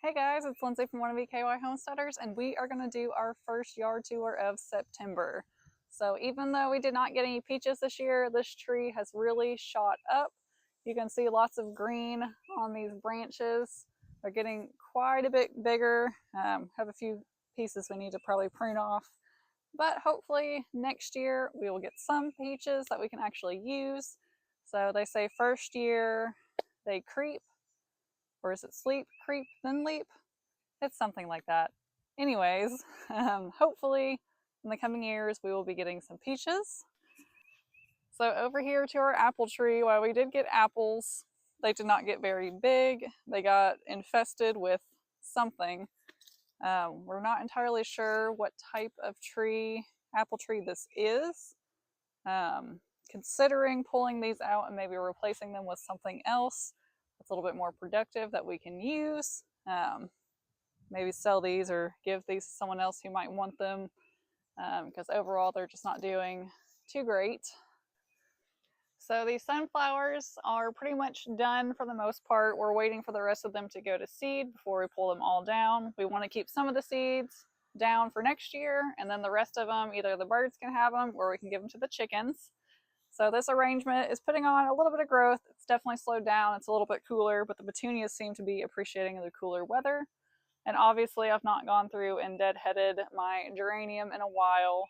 Hey guys, it's Lindsay from Wannabe KY Homesteaders, and we are going to do our first yard tour of September. So even though we did not get any peaches this year, this tree has really shot up. You can see lots of green on these branches. They're getting quite a bit bigger. Have a few pieces we need to probably prune off. But hopefully next year we will get some peaches that we can actually use. So they say first year they creep, or is it sleep, creep, then leap? It's something like that. Anyways, hopefully in the coming years we will be getting some peaches. So over here to our apple tree, while we did get apples, they did not get very big. They got infested with something. We're not entirely sure what type of apple tree this is. Considering pulling these out and maybe replacing them with something else that's a little bit more productive that we can use. Maybe sell these or give these to someone else who might want them, because overall they're just not doing too great. So these sunflowers are pretty much done for the most part. We're waiting for the rest of them to go to seed before we pull them all down. We want to keep some of the seeds down for next year, and then the rest of them, either the birds can have them or we can give them to the chickens. So this arrangement is putting on a little bit of growth. It's definitely slowed down. It's a little bit cooler, but the petunias seem to be appreciating the cooler weather. And obviously I've not gone through and deadheaded my geranium in a while,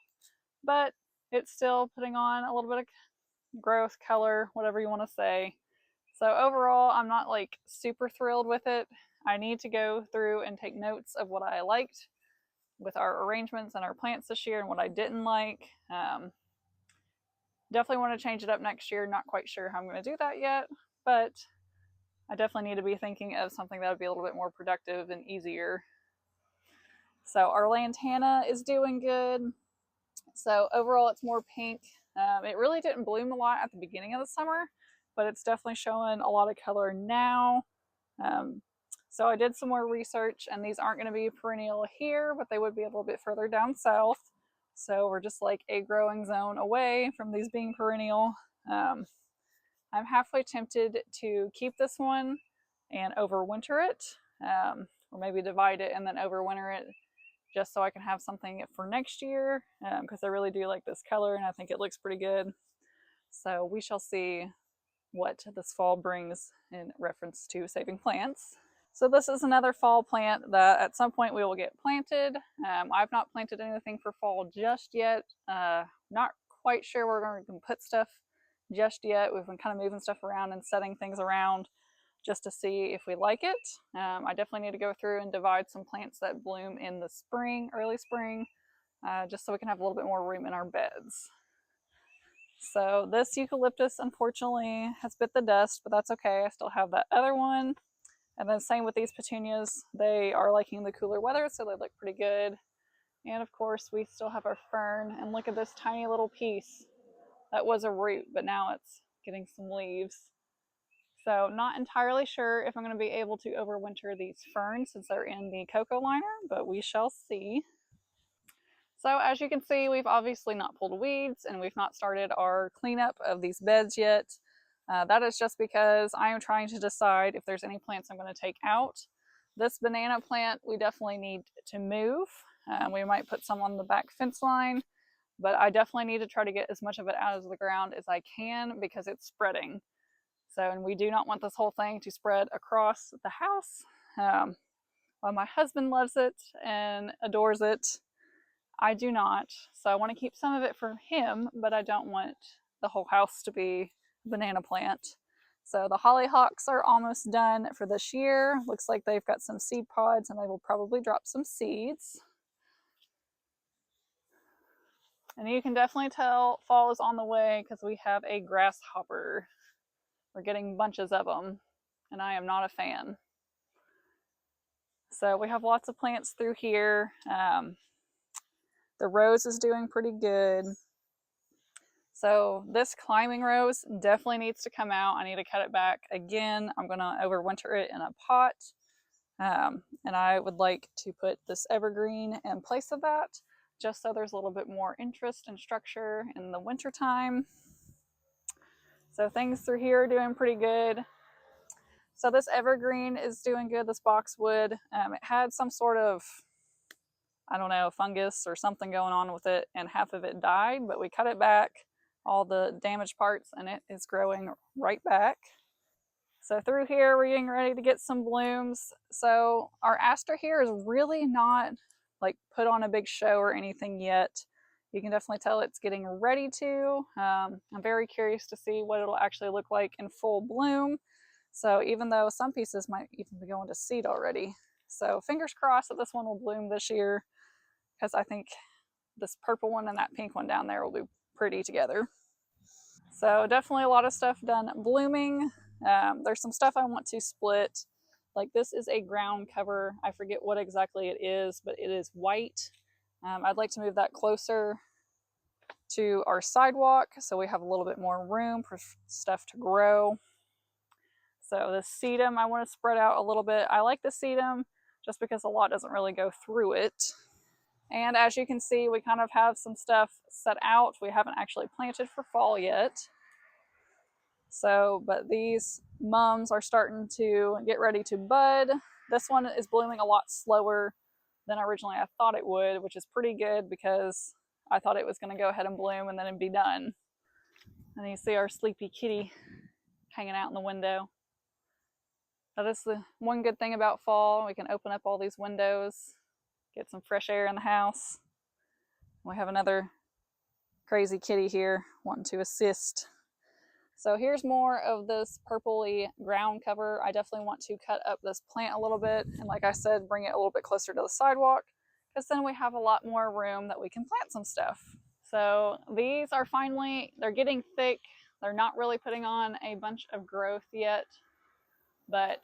but it's still putting on a little bit of growth, color, whatever you want to say. So overall, I'm not like super thrilled with it. I need to go through and take notes of what I liked with our arrangements and our plants this year and what I didn't like. Definitely want to change it up next year. Not quite sure how I'm going to do that yet, but I definitely need to be thinking of something that would be a little bit more productive and easier. So our lantana is doing good. So overall, it's more pink. It really didn't bloom a lot at the beginning of the summer, but it's definitely showing a lot of color now. So I did some more research, and these aren't going to be perennial here, but they would be a little bit further down south. So we're just like a growing zone away from these being perennial. I'm halfway tempted to keep this one and overwinter it, or maybe divide it and then overwinter it, just so I can have something for next year, because I really do like this color and I think it looks pretty good. So we shall see what this fall brings in reference to saving plants. So this is another fall plant that at some point we will get planted. I've not planted anything for fall just yet. Not quite sure where we're going to put stuff just yet. We've been kind of moving stuff around and setting things around just to see if we like it. I definitely need to go through and divide some plants that bloom in the spring, early spring, just so we can have a little bit more room in our beds. So this eucalyptus unfortunately has bit the dust, but that's okay. I still have that other one. And then same with these petunias. They are liking the cooler weather, so they look pretty good. And of course we still have our fern, and look at this tiny little piece. That was a root, but now it's getting some leaves. So not entirely sure if I'm going to be able to overwinter these ferns since they're in the cocoa liner, but we shall see. So as you can see, we've obviously not pulled weeds, and we've not started our cleanup of these beds yet. That is just because I am trying to decide if there's any plants I'm going to take out. This banana plant we definitely need to move. We might put some on the back fence line, but I definitely need to try to get as much of it out of the ground as I can because it's spreading. So, and we do not want this whole thing to spread across the house. While my husband loves it and adores it, I do not. So I want to keep some of it for him, but I don't want the whole house to be a banana plant. So the hollyhocks are almost done for this year. Looks like they've got some seed pods and they will probably drop some seeds. And you can definitely tell fall is on the way because we have a grasshopper. We're getting bunches of them, and I am not a fan. So we have lots of plants through here. The rose is doing pretty good. So this climbing rose definitely needs to come out. I need to cut it back again. I'm going to overwinter it in a pot. And I would like to put this evergreen in place of that, just so there's a little bit more interest and structure in the winter time. So things through here are doing pretty good. So this evergreen is doing good, this boxwood. It had some sort of, I don't know, fungus or something going on with it, and half of it died, but we cut it back, all the damaged parts, and it is growing right back. So through here, we're getting ready to get some blooms. So our aster here is really not like put on a big show or anything yet. You can definitely tell it's getting ready to. I'm very curious to see what it'll actually look like in full bloom. So even though some pieces might even be going to seed already. So fingers crossed that this one will bloom this year, because I think this purple one and that pink one down there will be pretty together. So definitely a lot of stuff done blooming. There's some stuff I want to split. Like this is a ground cover. I forget what exactly it is, but it is white. I'd like to move that closer to our sidewalk so we have a little bit more room for stuff to grow. So the sedum I want to spread out a little bit. I like the sedum just because a lot doesn't really go through it. And as you can see, we kind of have some stuff set out. We haven't actually planted for fall yet. So, but these mums are starting to get ready to bud. This one is blooming a lot slower than originally I thought it would, which is pretty good because I thought it was going to go ahead and bloom and then it'd be done. And you see our sleepy kitty hanging out in the window. That is the one good thing about fall. We can open up all these windows, get some fresh air in the house. We have another crazy kitty here wanting to assist. So here's more of this purpley ground cover. I definitely want to cut up this plant a little bit, and like I said, bring it a little bit closer to the sidewalk, because then we have a lot more room that we can plant some stuff. So these are finally, they're getting thick. They're not really putting on a bunch of growth yet, but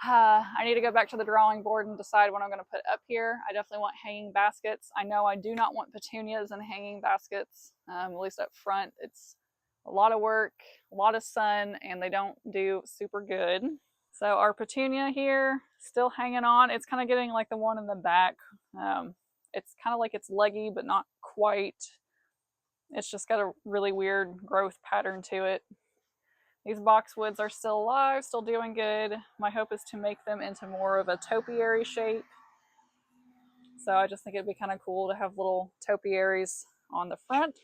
I need to go back to the drawing board and decide what I'm going to put up here. I definitely want hanging baskets. I know I do not want petunias and hanging baskets, at least up front. It's a lot of work, a lot of sun, and they don't do super good. So our petunia here, still hanging on. It's kind of getting like the one in the back. It's kind of like it's leggy, but not quite. It's just got a really weird growth pattern to it. These boxwoods are still alive, still doing good. My hope is to make them into more of a topiary shape. So I just think it'd be kind of cool to have little topiaries on the front.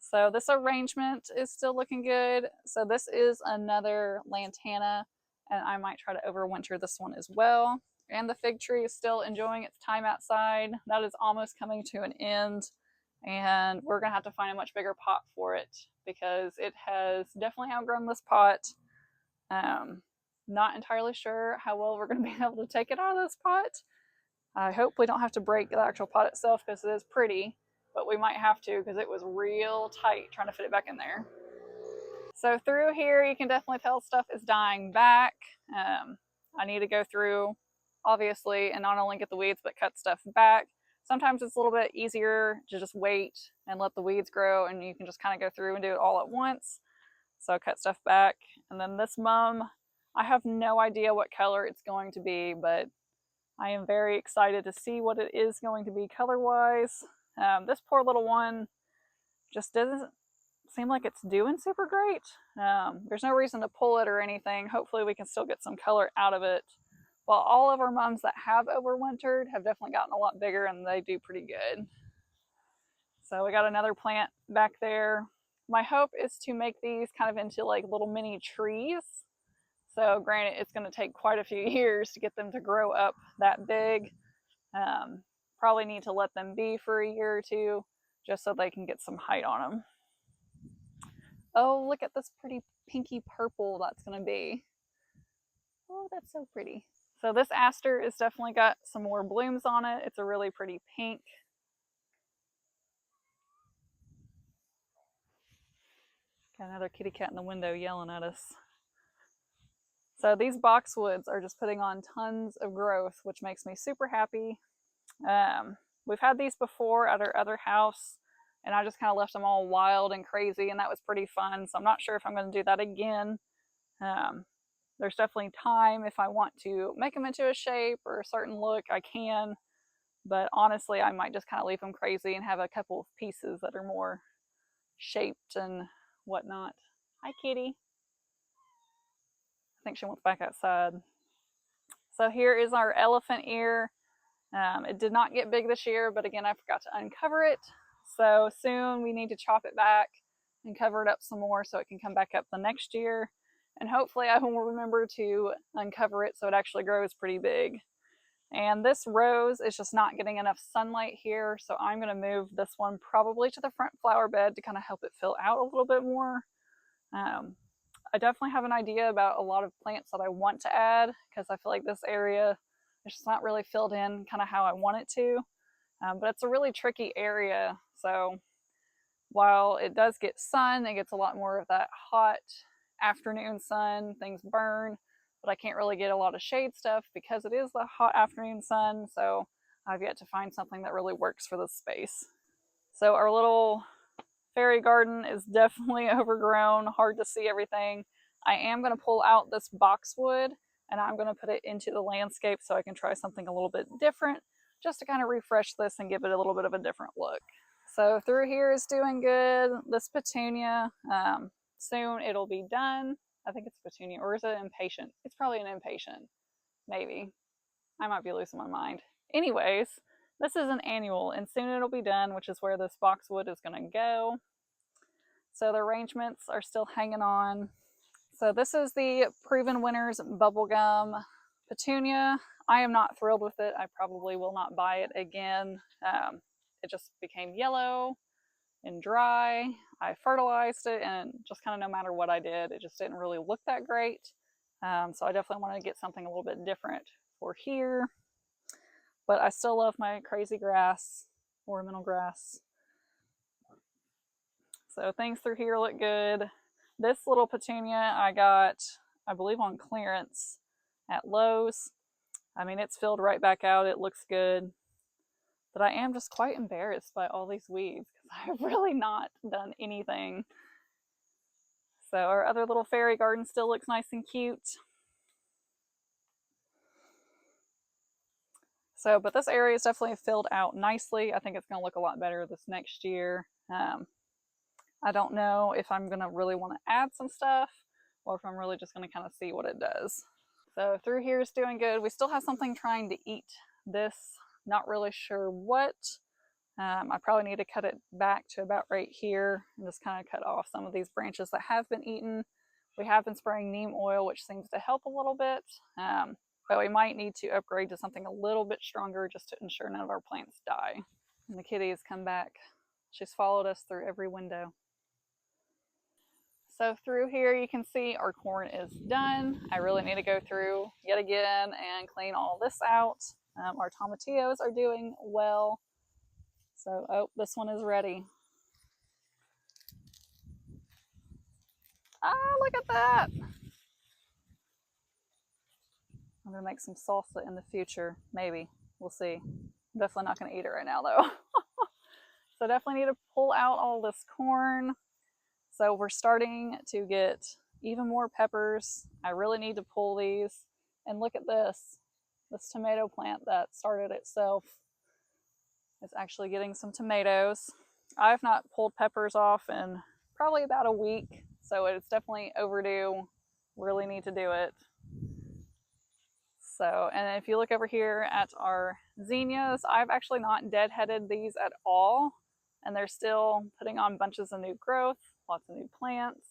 So this arrangement is still looking good. So this is another lantana, and I might try to overwinter this one as well. And the fig tree is still enjoying its time outside. That is almost coming to an end, and we're gonna have to find a much bigger pot for it because it has definitely outgrown this pot. Not entirely sure how well we're gonna be able to take it out of this pot. I hope we don't have to break the actual pot itself because it is pretty, but we might have to because it was real tight trying to fit it back in there. So through here, you can definitely tell stuff is dying back. I need to go through, obviously, and not only get the weeds, but cut stuff back. Sometimes it's a little bit easier to just wait and let the weeds grow, and you can just kind of go through and do it all at once. So cut stuff back. And then this mum, I have no idea what color it's going to be, but I am very excited to see what it is going to be color-wise. This poor little one just doesn't seem like it's doing super great. There's no reason to pull it or anything. Hopefully we can still get some color out of it. While all of our mums that have overwintered have definitely gotten a lot bigger and they do pretty good. So we got another plant back there. My hope is to make these kind of into like little mini trees. So granted, it's going to take quite a few years to get them to grow up that big. Probably need to let them be for a year or two just so they can get some height on them. Oh, look at this pretty pinky purple that's going to be. Oh, that's so pretty. So this aster has definitely got some more blooms on it. It's a really pretty pink. Got another kitty cat in the window yelling at us. So these boxwoods are just putting on tons of growth, which makes me super happy. We've had these before at our other house, and I just kind of left them all wild and crazy, and that was pretty fun. So I'm not sure if I'm going to do that again. There's definitely time if I want to make them into a shape or a certain look, I can. But honestly, I might just kind of leave them crazy and have a couple of pieces that are more shaped and whatnot. Hi, kitty. think she wants back outside. So here is our elephant ear. It did not get big this year, but again, I forgot to uncover it. So soon we need to chop it back and cover it up some more so it can come back up the next year. And hopefully I will remember to uncover it so it actually grows pretty big. And this rose is just not getting enough sunlight here, so I'm going to move this one probably to the front flower bed to kind of help it fill out a little bit more. I definitely have an idea about a lot of plants that I want to add because I feel like this area is just not really filled in kind of how I want it to. But it's a really tricky area, so while it does get sun, it gets a lot more of that hot afternoon sun, things burn, but I can't really get a lot of shade stuff because it is the hot afternoon sun, so I've yet to find something that really works for this space. So our little fairy garden is definitely overgrown, hard to see everything. I am going to pull out this boxwood and I'm going to put it into the landscape so I can try something a little bit different just to kind of refresh this and give it a little bit of a different look. So through here is doing good. This petunia, soon it'll be done. I think it's petunia, or is it impatient? It's probably an impatient, maybe. I might be losing my mind. Anyways, this is an annual and soon it'll be done, which is where this boxwood is going to go. So the arrangements are still hanging on. So this is the Proven Winners Bubblegum Petunia. I am not thrilled with it. I probably will not buy it again. It just became yellow and dry. I fertilized it and just kind of no matter what I did, it just didn't really look that great. So I definitely wanted to get something a little bit different for here. But I still love my crazy grass, ornamental grass. So things through here look good. This little petunia I got, I believe, on clearance at Lowe's. I mean, it's filled right back out. It looks good. But I am just quite embarrassed by all these weeds because I've really not done anything. So our other little fairy garden still looks nice and cute. So, but this area is definitely filled out nicely. I think it's going to look a lot better this next year. I don't know if I'm going to really want to add some stuff or if I'm really just going to kind of see what it does. So through here is doing good. We still have something trying to eat this. Not really sure what. I probably need to cut it back to about right here and just kind of cut off some of these branches that have been eaten. We have been spraying neem oil, which seems to help a little bit. But we might need to upgrade to something a little bit stronger just to ensure none of our plants die. And the kitty has come back. She's followed us through every window. So through here you can see our corn is done. I really need to go through yet again and clean all this out. Our tomatillos are doing well. So, oh, this one is ready. Ah, look at that. I'm gonna make some salsa in the future, maybe. We'll see. I'm definitely not gonna eat it right now though. So definitely need to pull out all this corn. So we're starting to get even more peppers. I really need to pull these. And look at this. This tomato plant that started itself is actually getting some tomatoes. I've not pulled peppers off in probably about a week, so it's definitely overdue. Really need to do it. So, and if you look over here at our zinnias, I've actually not deadheaded these at all, and they're still putting on bunches of new growth, lots of new plants.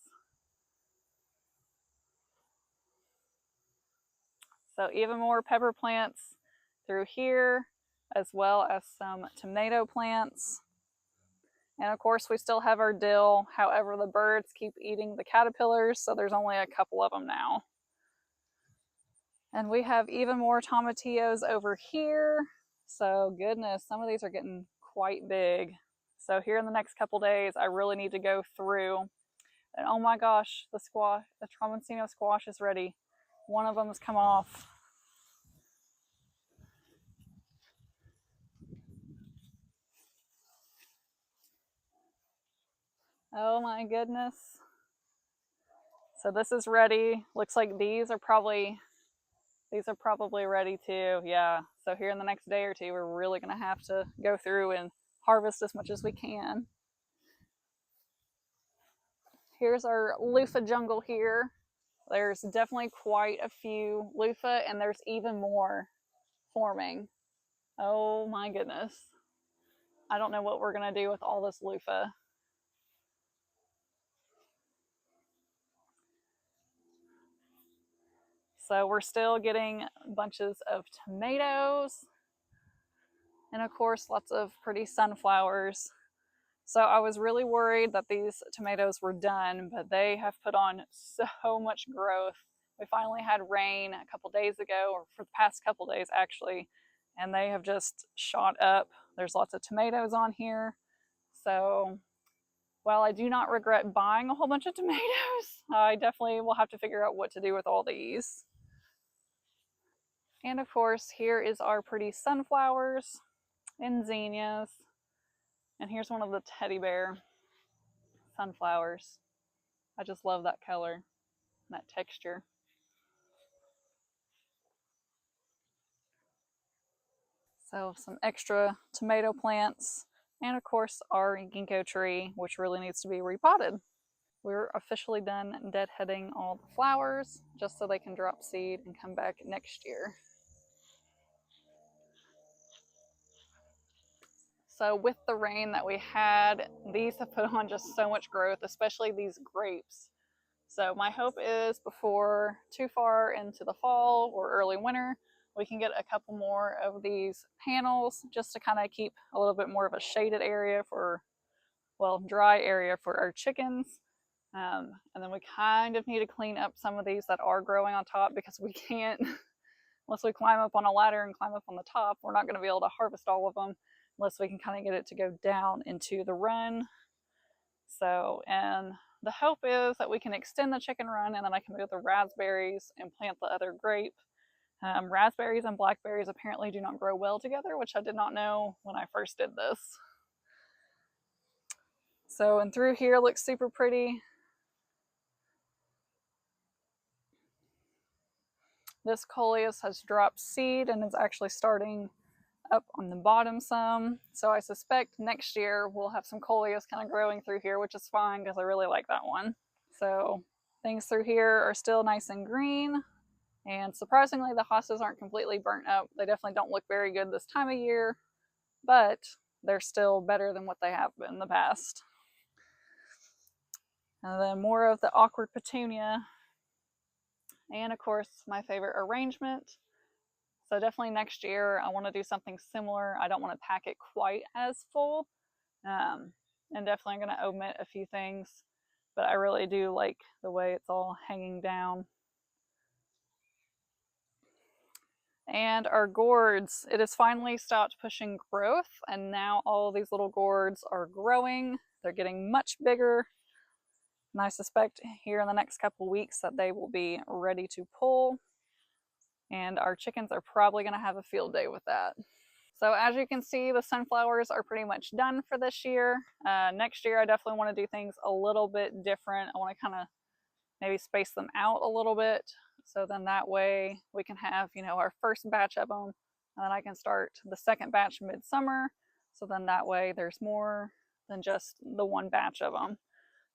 So even more pepper plants through here, as well as some tomato plants. And of course we still have our dill. However, the birds keep eating the caterpillars, so there's only a couple of them now. And we have even more tomatillos over here. So goodness, some of these are getting quite big. So here in the next couple days, I really need to go through. And oh my gosh, the Tramontino squash is ready. One of them has come off. Oh my goodness. So this is ready. Looks like these are probably ready too. Yeah. So here in the next day or two, we're really going to have to go through and harvest as much as we can. Here's our loofah jungle here. There's definitely quite a few loofah, and there's even more forming. Oh my goodness. I don't know what we're going to do with all this loofah. So we're still getting bunches of tomatoes, and of course lots of pretty sunflowers. So I was really worried that these tomatoes were done, but they have put on so much growth. We finally had rain a couple days ago, or for the past couple days actually, and they have just shot up. There's lots of tomatoes on here. So while I do not regret buying a whole bunch of tomatoes, I definitely will have to figure out what to do with all these. And of course, here is our pretty sunflowers and zinnias. And here's one of the teddy bear sunflowers. I just love that color and that texture. So some extra tomato plants, and of course our ginkgo tree, which really needs to be repotted. We're officially done deadheading all the flowers just so they can drop seed and come back next year. So with the rain that we had, these have put on just so much growth, especially these grapes. So my hope is before too far into the fall or early winter, we can get a couple more of these panels just to kind of keep a little bit more of a shaded area for, well, dry area for our chickens. And then we kind of need to clean up some of these that are growing on top, because we can't, unless we climb up on a ladder and climb up on the top, we're not going to be able to harvest all of them unless we can kind of get it to go down into the run. So, and the hope is that we can extend the chicken run, and then I can move the raspberries and plant the other grape. Raspberries and blackberries apparently do not grow well together, which I did not know when I first did this. So, and through here looks super pretty. This coleus has dropped seed and is actually starting up on the bottom some. So I suspect next year we'll have some coleus kind of growing through here, which is fine because I really like that one. So things through here are still nice and green. And surprisingly, the hostas aren't completely burnt up. They definitely don't look very good this time of year, but they're still better than what they have been in the past. And then more of the awkward petunia. And of course, my favorite arrangement. So definitely next year, I want to do something similar. I don't want to pack it quite as full. And definitely I'm going to omit a few things, but I really do like the way it's all hanging down. And our gourds, it has finally stopped pushing growth, and now all of these little gourds are growing. They're getting much bigger, and I suspect here in the next couple weeks that they will be ready to pull, and our chickens are probably going to have a field day with that. So as you can see, the sunflowers are pretty much done for this year. Next year, I definitely want to do things a little bit different. I want to kind of maybe space them out a little bit. So then that way we can have, you know, our first batch of them, and then I can start the second batch midsummer. So then that way there's more than just the one batch of them.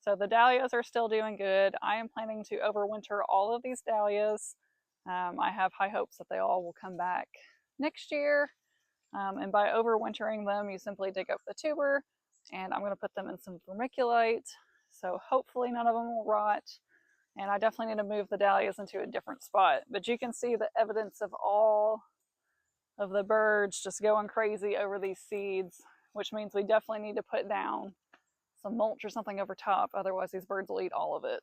So the dahlias are still doing good. I am planning to overwinter all of these dahlias. I have high hopes that they all will come back next year. And by overwintering them, you simply dig up the tuber, and I'm going to put them in some vermiculite. So hopefully none of them will rot. And I definitely need to move the dahlias into a different spot. But you can see the evidence of all of the birds just going crazy over these seeds, which means we definitely need to put down some mulch or something over top. Otherwise, these birds will eat all of it.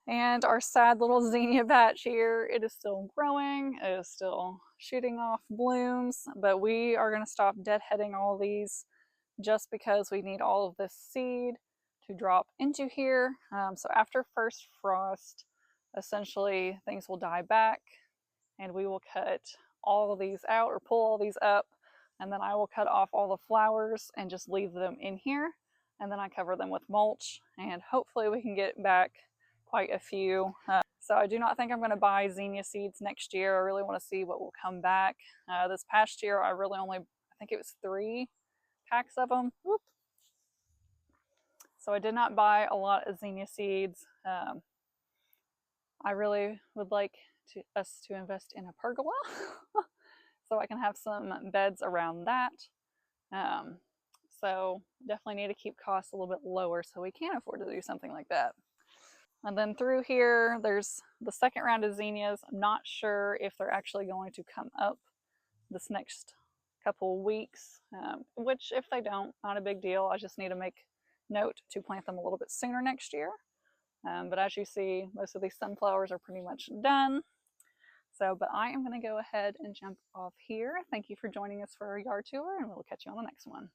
And our sad little zinnia patch here, it is still growing. It is still shooting off blooms. But we are going to stop deadheading all these just because we need all of this seed to drop into here. So after first frost, essentially things will die back, and we will cut all of these out or pull all these up, and then I will cut off all the flowers and just leave them in here, and then I cover them with mulch, and hopefully we can get back quite a few. So I do not think I'm going to buy zinnia seeds next year. I really want to see what will come back. This past year I really only, I think it was 3 packs of them. Whoop. So I did not buy a lot of zinnia seeds. I really would like us to invest in a pergola so I can have some beds around that. Um, so definitely need to keep costs a little bit lower so we can afford to do something like that. And then through here, there's the second round of zinnias. I'm not sure if they're actually going to come up this next couple weeks, which if they don't, not a big deal. I just need to make note to plant them a little bit sooner next year. But as you see, most of these sunflowers are pretty much done. So, but I am going to go ahead and jump off here. Thank you for joining us for our yard tour, and we'll catch you on the next one.